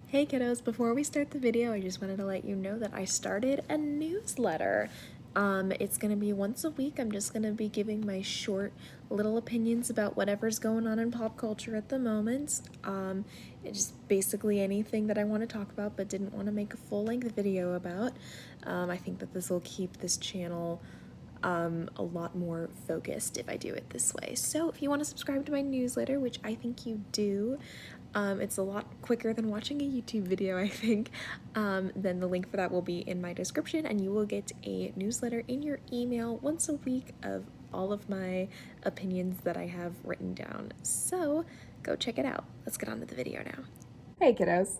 Hey kiddos, before we start the video, I just wanted to let you know that I started a newsletter. It's gonna be once a week. I'm just gonna be giving my short little opinions about whatever's going on in pop culture at the moment. It's just basically anything that I want to talk about but didn't want to make a full-length video about. I think that this will keep this channel a lot more focused if I do it this way. So if you want to subscribe to my newsletter, which I think you do, it's a lot quicker than watching a YouTube video, I think. Then the link for that will be in my description, and you will get a newsletter in your email once a week of all of my opinions that I have written down. So go check it out. Let's get on to the video now. Hey kiddos.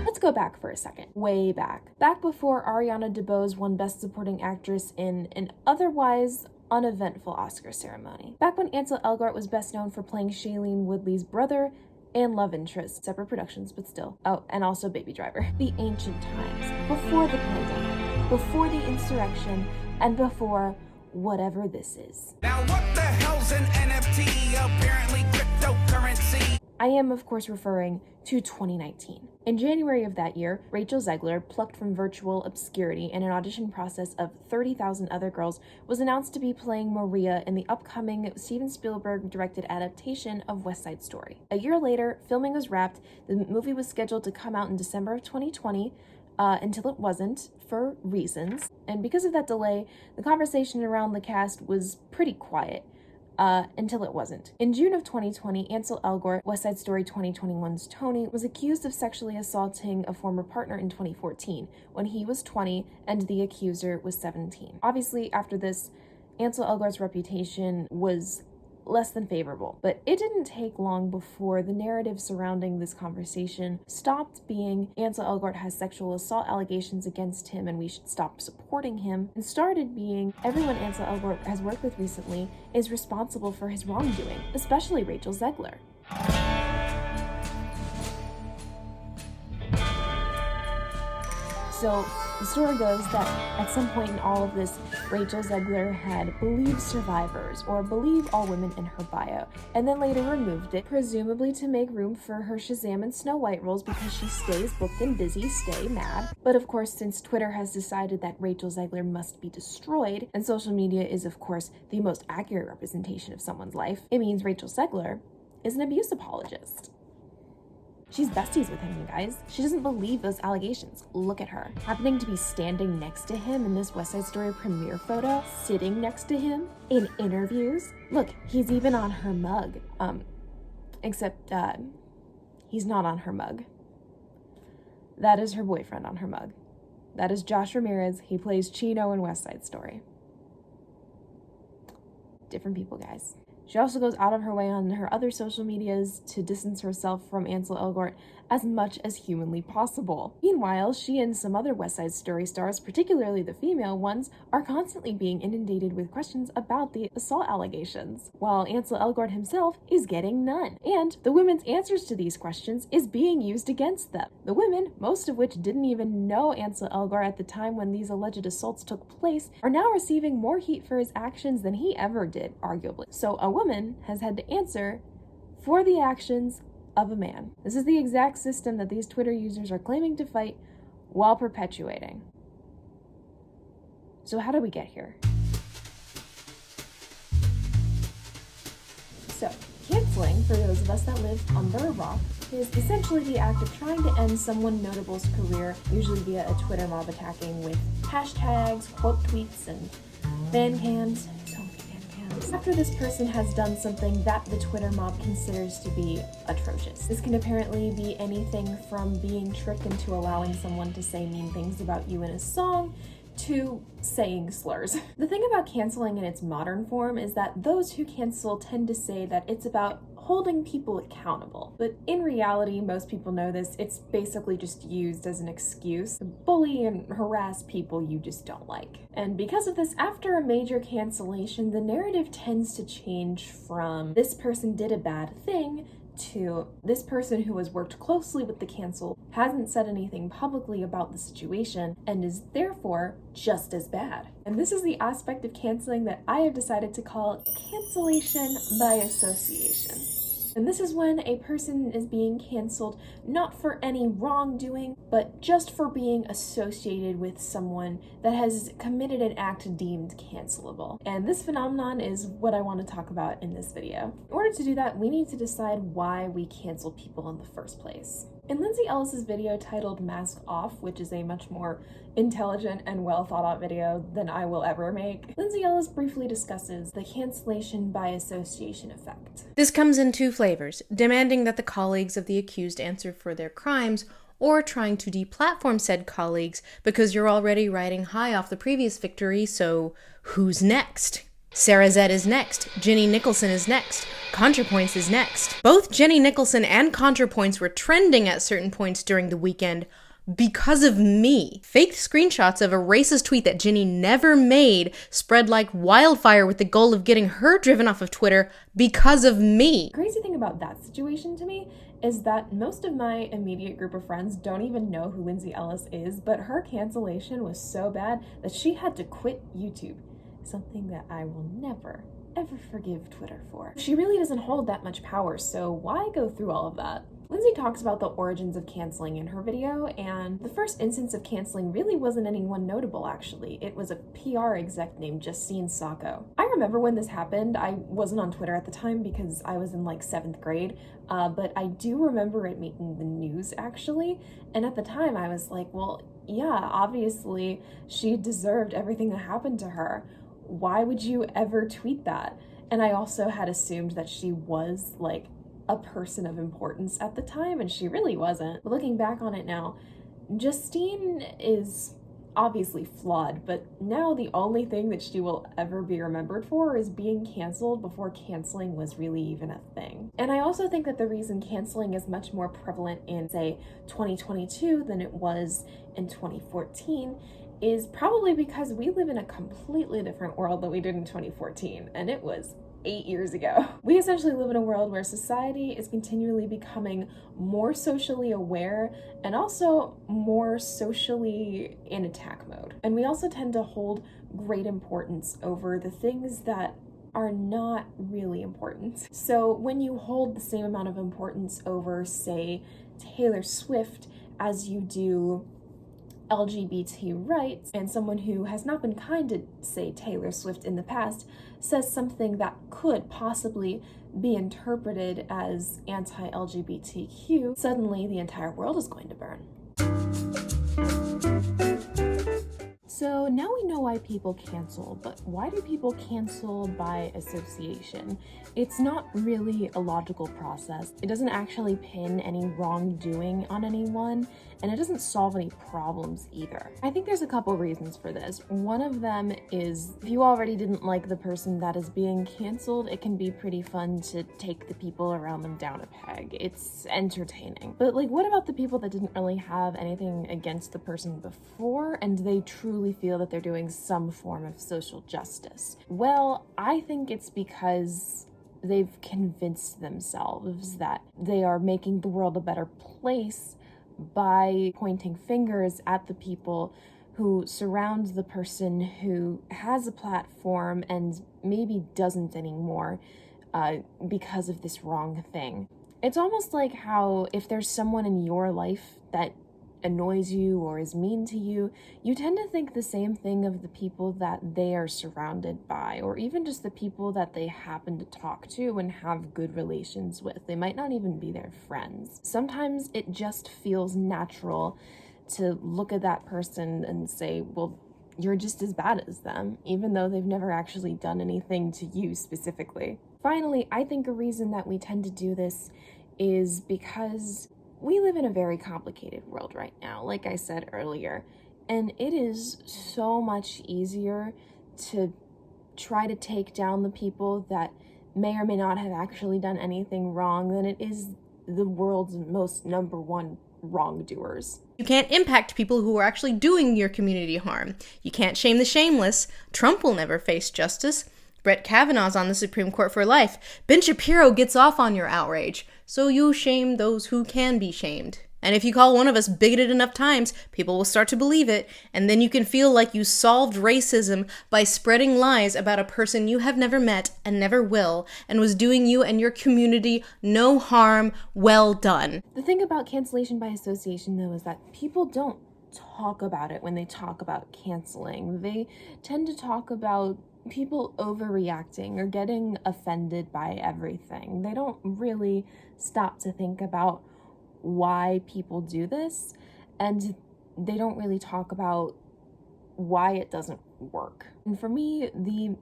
Let's go back for a second. Way back. Back before Ariana DeBose won Best Supporting Actress in an otherwise uneventful Oscar ceremony. Back when Ansel Elgort was best known for playing Shailene Woodley's brother and love interest, separate productions, but still. Oh, and also Baby Driver. The ancient times, before the pandemic, before the insurrection, and before whatever this is. Now what the hell's an NFT? Apparently cryptocurrency. I am, of course, referring to 2019. In January of that year, Rachel Zegler, plucked from virtual obscurity in an audition process of 30,000 other girls, was announced to be playing Maria in the upcoming Steven Spielberg-directed adaptation of West Side Story. A year later, filming was wrapped. The movie was scheduled to come out in December of 2020, until it wasn't, for reasons. And because of that delay, the conversation around the cast was pretty quiet. Until it wasn't. In June of 2020, Ansel Elgort, West Side Story 2021's Tony, was accused of sexually assaulting a former partner in 2014, when he was 20 and the accuser was 17. Obviously, after this, Ansel Elgort's reputation was less than favorable, but it didn't take long before the narrative surrounding this conversation stopped being Ansel Elgort has sexual assault allegations against him and we should stop supporting him, and started being everyone Ansel Elgort has worked with recently is responsible for his wrongdoing, especially Rachel Zegler. So the story goes that at some point in all of this, Rachel Zegler had believed survivors or believe all women in her bio, and then later removed it, presumably to make room for her Shazam and Snow White roles because she stays booked and busy, stay mad. But of course, since Twitter has decided that Rachel Zegler must be destroyed, and social media is of course the most accurate representation of someone's life, it means Rachel Zegler is an abuse apologist. She's besties with him, you guys. She doesn't believe those allegations. Look at her. Happening to be standing next to him in this West Side Story premiere photo, sitting next to him in interviews. Look, he's even on her mug. Except, he's not on her mug. That is her boyfriend on her mug. That is Josh Ramirez. He plays Chino in West Side Story. Different people, guys. She also goes out of her way on her other social medias to distance herself from Ansel Elgort as much as humanly possible. Meanwhile, she and some other West Side Story stars, particularly the female ones, are constantly being inundated with questions about the assault allegations, while Ansel Elgort himself is getting none. And the women's answers to these questions is being used against them. The women, most of which didn't even know Ansel Elgort at the time when these alleged assaults took place, are now receiving more heat for his actions than he ever did, arguably. So a woman has had to answer for the actions of a man. This is the exact system that these Twitter users are claiming to fight while perpetuating. So how did we get here? So, canceling, for those of us that live under a rock, is essentially the act of trying to end someone notable's career, usually via a Twitter mob attacking with hashtags, quote tweets, and fan cams. After this person has done something that the Twitter mob considers to be atrocious. This can apparently be anything from being tricked into allowing someone to say mean things about you in a song, to saying slurs. The thing about canceling in its modern form is that those who cancel tend to say that it's about holding people accountable. But in reality, most people know this, it's basically just used as an excuse to bully and harass people you just don't like. And because of this, after a major cancellation, the narrative tends to change from this person did a bad thing to this person who has worked closely with the cancel hasn't said anything publicly about the situation and is therefore just as bad. And this is the aspect of canceling that I have decided to call cancellation by association. And this is when a person is being canceled not for any wrongdoing, but just for being associated with someone that has committed an act deemed cancelable. And this phenomenon is what I want to talk about in this video. In order to do that, we need to decide why we cancel people in the first place. In Lindsay Ellis's video titled Mask Off, which is a much more intelligent and well thought out video than I will ever make, Lindsay Ellis briefly discusses the cancellation by association effect. This comes in two flavors: demanding that the colleagues of the accused answer for their crimes, or trying to deplatform said colleagues because you're already riding high off the previous victory, so who's next? Sarah Z is next. Jenny Nicholson is next. ContraPoints is next. Both Jenny Nicholson and ContraPoints were trending at certain points during the weekend because of me. Fake screenshots of a racist tweet that Jenny never made spread like wildfire with the goal of getting her driven off of Twitter because of me. The crazy thing about that situation to me is that most of my immediate group of friends don't even know who Lindsay Ellis is, but her cancellation was so bad that she had to quit YouTube. Something that I will never, ever forgive Twitter for. She really doesn't hold that much power, so why go through all of that? Lindsay talks about the origins of canceling in her video, and the first instance of canceling really wasn't anyone notable, actually. It was a PR exec named Justine Sacco. I remember when this happened. I wasn't on Twitter at the time because I was in like 7th grade, but I do remember it making the news, actually, and at the time I was like, well, yeah, obviously she deserved everything that happened to her. Why would you ever tweet that? And I also had assumed that she was like a person of importance at the time, and she really wasn't. But looking back on it now, Justine is obviously flawed, but now the only thing that she will ever be remembered for is being canceled before canceling was really even a thing. And I also think that the reason canceling is much more prevalent in, say, 2022 than it was in 2014 is probably because we live in a completely different world than we did in 2014, and it was 8 years ago. We essentially live in a world where society is continually becoming more socially aware and also more socially in attack mode. And we also tend to hold great importance over the things that are not really important. So when you hold the same amount of importance over, say, Taylor Swift as you do LGBT rights, and someone who has not been kind to, say, Taylor Swift in the past says something that could possibly be interpreted as anti-LGBTQ, suddenly the entire world is going to burn. So now we know why people cancel, but why do people cancel by association? It's not really a logical process. It doesn't actually pin any wrongdoing on anyone, and it doesn't solve any problems either. I think there's a couple reasons for this. One of them is if you already didn't like the person that is being canceled, it can be pretty fun to take the people around them down a peg. It's entertaining. But like, what about the people that didn't really have anything against the person before and they truly feel that they're doing some form of social justice? Well, I think it's because they've convinced themselves that they are making the world a better place by pointing fingers at the people who surround the person who has a platform and maybe doesn't anymore because of this wrong thing. It's almost like how if there's someone in your life that annoys you or is mean to you, you tend to think the same thing of the people that they are surrounded by, or even just the people that they happen to talk to and have good relations with. They might not even be their friends. Sometimes it just feels natural to look at that person and say, well, you're just as bad as them, even though they've never actually done anything to you specifically. Finally, I think a reason that we tend to do this is because we live in a very complicated world right now, like I said earlier, and it is so much easier to try to take down the people that may or may not have actually done anything wrong than it is the world's most number one wrongdoers. You can't impact people who are actually doing your community harm. You can't shame the shameless. Trump will never face justice. Brett Kavanaugh's on the Supreme Court for life. Ben Shapiro gets off on your outrage. So you shame those who can be shamed. And if you call one of us bigoted enough times, people will start to believe it, and then you can feel like you solved racism by spreading lies about a person you have never met and never will, and was doing you and your community no harm. Well done. The thing about cancellation by association, though, is that people don't talk about it when they talk about canceling. They tend to talk about people overreacting or getting offended by everything. They don't really stop to think about why people do this, and they don't really talk about why it doesn't work. And for me, the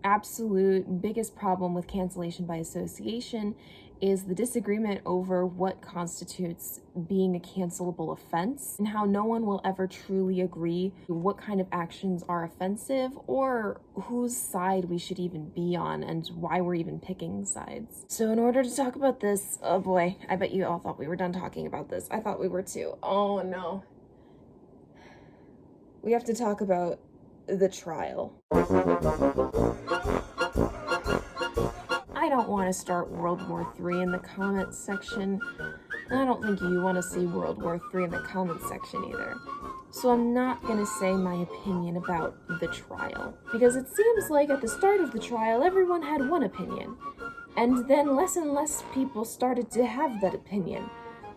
absolute biggest problem with cancellation by association is the disagreement over what constitutes being a cancelable offense, and how no one will ever truly agree what kind of actions are offensive or whose side we should even be on and why we're even picking sides. So in order to talk about this, oh boy, I bet you all thought we were done talking about this. I thought we were too. Oh no. We have to talk about the trial. I don't want to start World War III in the comments section. I don't think you want to see World War III in the comments section either. So I'm not going to say my opinion about the trial, because it seems like at the start of the trial everyone had one opinion, and then less and less people started to have that opinion.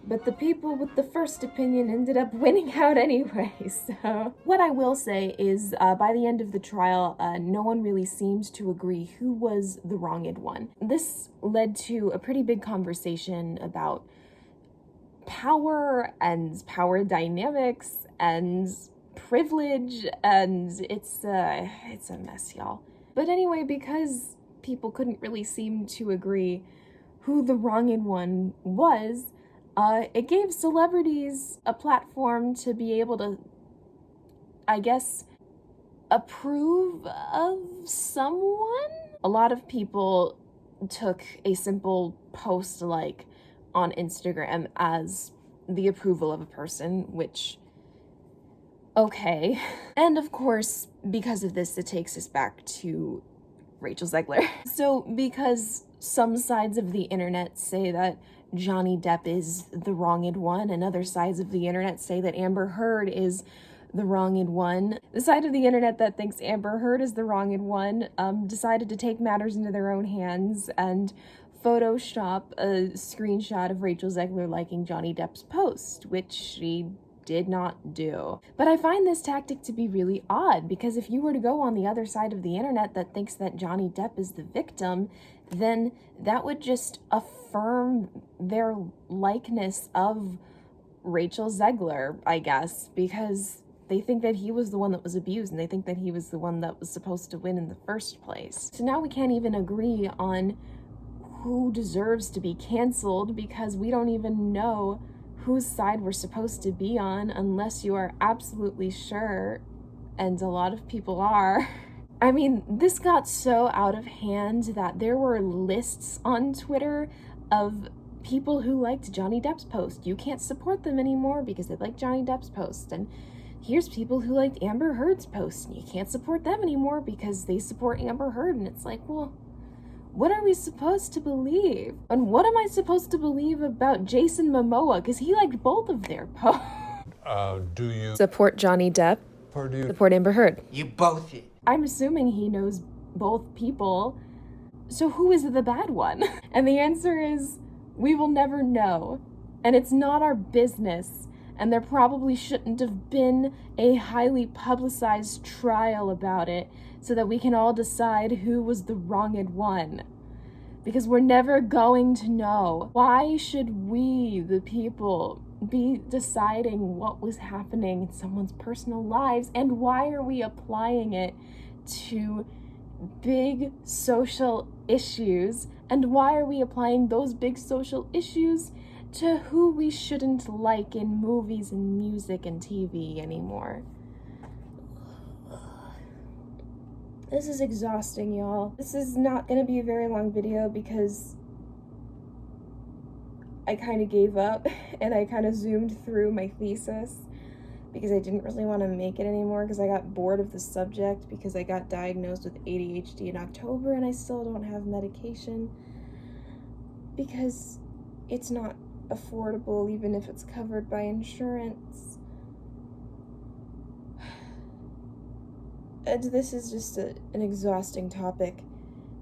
But the people with the first opinion ended up winning out anyway, so... What I will say is, by the end of the trial, no one really seemed to agree who was the wronged one. This led to a pretty big conversation about power and power dynamics and privilege, and it's a mess, y'all. But anyway, because people couldn't really seem to agree who the wronged one was, it gave celebrities a platform to be able to, I guess, approve of someone? A lot of people took a simple post like on Instagram as the approval of a person, which, okay. And of course, because of this, it takes us back to Rachel Zegler. So because some sides of the internet say that Johnny Depp is the wronged one, and other sides of the internet say that Amber Heard is the wronged one. The side of the internet that thinks Amber Heard is the wronged one decided to take matters into their own hands and Photoshop a screenshot of Rachel Zegler liking Johnny Depp's post, which she did not do. But I find this tactic to be really odd, because if you were to go on the other side of the internet that thinks that Johnny Depp is the victim, then that would just affirm their likeness of Rachel Zegler, I guess, because they think that he was the one that was abused, and they think that he was the one that was supposed to win in the first place. So now we can't even agree on who deserves to be canceled, because we don't even know whose side we're supposed to be on unless you are absolutely sure, and a lot of people are. I mean, this got so out of hand that there were lists on Twitter of people who liked Johnny Depp's post. You can't support them anymore because they like Johnny Depp's post. And here's people who liked Amber Heard's post, and you can't support them anymore because they support Amber Heard. And it's like, well, what are we supposed to believe? And what am I supposed to believe about Jason Momoa? Because he liked both of their posts. Do you Support Johnny Depp. or do you Support Amber Heard. You both did. I'm assuming he knows both people. So who is the bad one? And the answer is, we will never know. And it's not our business. And there probably shouldn't have been a highly publicized trial about it so that we can all decide who was the wronged one. Because we're never going to know. Why should we, the people, be deciding what was happening in someone's personal lives? And why are we applying it to big social issues? And why are we applying those big social issues to who we shouldn't like in movies and music and TV anymore? This is exhausting, y'all. This is not gonna be a very long video because I kind of gave up and I kind of zoomed through my thesis because I didn't really want to make it anymore because I got bored of the subject because I got diagnosed with ADHD in October and I still don't have medication because it's not affordable even if it's covered by insurance. And this is just an exhausting topic,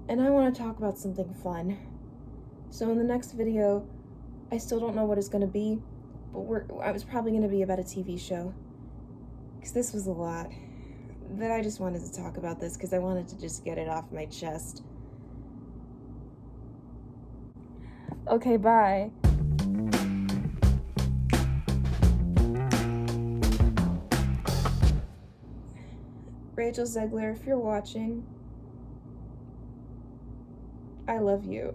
and I want to talk about something fun. So in the next video, I still don't know what it's going to be, but I was probably going to be about a TV show, because this was a lot. But I just wanted to talk about this because I wanted to just get it off my chest. Okay, bye. Rachel Zegler, if you're watching, I love you.